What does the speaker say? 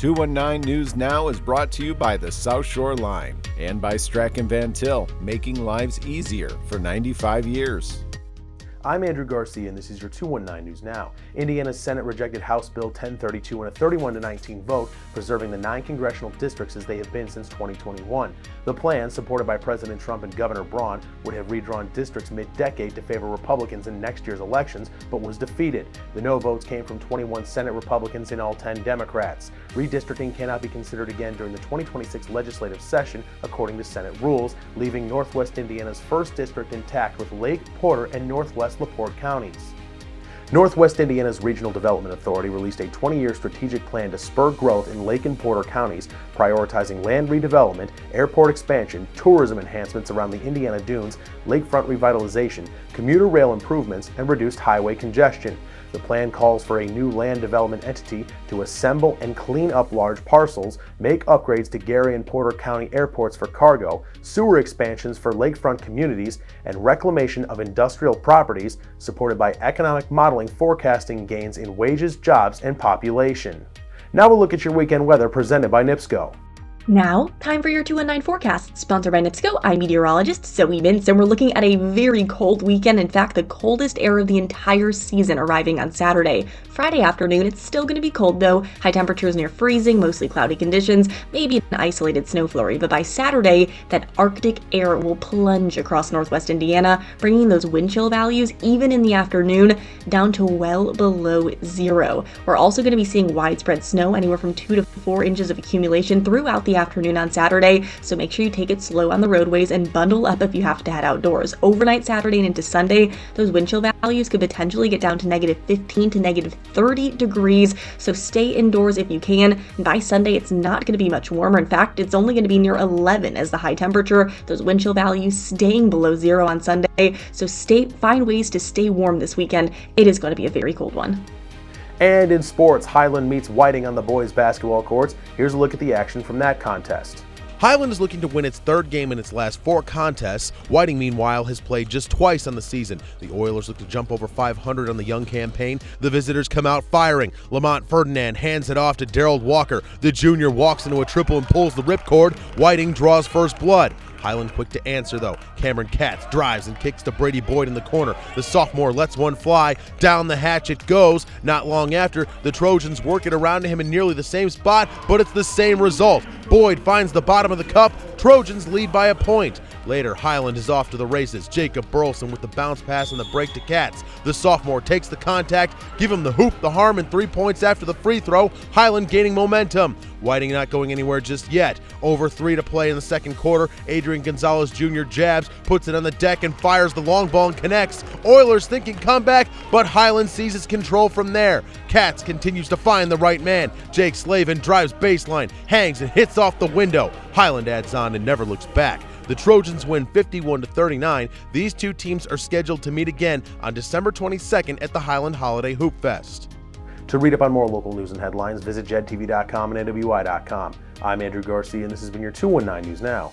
219 News Now is brought to you by the South Shore Line and by Strachan Van Til, making lives easier for 95 years. I'm Andrew Garcia, and this is your 219 News Now. Indiana's Senate rejected House Bill 1032 in a 31-19 vote, preserving the 9 congressional districts as they have been since 2021. The plan, supported by President Trump and Governor Braun, would have redrawn districts mid-decade to favor Republicans in next year's elections, but was defeated. The no votes came from 21 Senate Republicans and all 10 Democrats. Redistricting cannot be considered again during the 2026 legislative session, according to Senate rules, leaving Northwest Indiana's 1st district intact with Lake, Porter, and Northwest LaPorte counties. Northwest Indiana's Regional Development Authority released a 20-year strategic plan to spur growth in Lake and Porter counties, prioritizing land redevelopment, airport expansion, tourism enhancements around the Indiana Dunes, lakefront revitalization, commuter rail improvements, and reduced highway congestion. The plan calls for a new land development entity to assemble and clean up large parcels, make upgrades to Gary and Porter County airports for cargo, sewer expansions for lakefront communities, and reclamation of industrial properties, supported by economic modeling forecasting gains in wages, jobs, and population. Now we'll look at your weekend weather presented by NIPSCO. Now, time for your 219 forecast, sponsored by NIPSCO. I'm meteorologist Zoe Mintz, and we're looking at a very cold weekend. In fact, the coldest air of the entire season arriving on Saturday. Friday afternoon, it's still going to be cold though. High temperatures near freezing, mostly cloudy conditions, maybe an isolated snow flurry. But by Saturday, that Arctic air will plunge across northwest Indiana, bringing those wind chill values, even in the afternoon, down to well below 0. We're also going to be seeing widespread snow, anywhere from 2 to 4 inches of accumulation throughout the afternoon on Saturday, so make sure you take it slow on the roadways and bundle up if you have to head outdoors. Overnight Saturday and into Sunday, those wind chill values could potentially get down to -15 to -30 degrees, so stay indoors if you can. And by Sunday, it's not going to be much warmer. In fact, it's only going to be near 11 as the high temperature, those wind chill values staying below 0 on Sunday, so find ways to stay warm this weekend. It is going to be a very cold one. And in sports, Highland meets Whiting on the boys' basketball courts. Here's a look at the action from that contest. Highland is looking to win its 3rd game in its last 4 contests. Whiting, meanwhile, has played just twice on the season. The Oilers look to jump over 500 on the young campaign. The visitors come out firing. Lamont Ferdinand hands it off to Darryl Walker. The junior walks into a triple and pulls the ripcord. Whiting draws first blood. Highland quick to answer though. Cameron Katz drives and kicks to Brady Boyd in the corner. The sophomore lets one fly. Down the hatch it goes. Not long after, the Trojans work it around to him in nearly the same spot, but it's the same result. Boyd finds the bottom of the cup. Trojans lead by a point. Later, Highland is off to the races. Jacob Burleson with the bounce pass and the break to Katz. The sophomore takes the contact, give him the hoop, the harm, and 3 points after the free throw. Highland gaining momentum. Whiting not going anywhere just yet. Over 3 to play in the second quarter. Adrian Gonzalez Jr. jabs, puts it on the deck, and fires the long ball and connects. Oilers thinking comeback, but Highland seizes control from there. Katz continues to find the right man. Jake Slavin drives baseline, hangs and hits off the window. Highland adds on and never looks back. The Trojans win 51-39. These two teams are scheduled to meet again on December 22nd at the Highland Holiday Hoop Fest. To read up on more local news and headlines, visit jed-tv.com and nwi-com. I'm Andrew Garcia, and this has been your 219 News Now.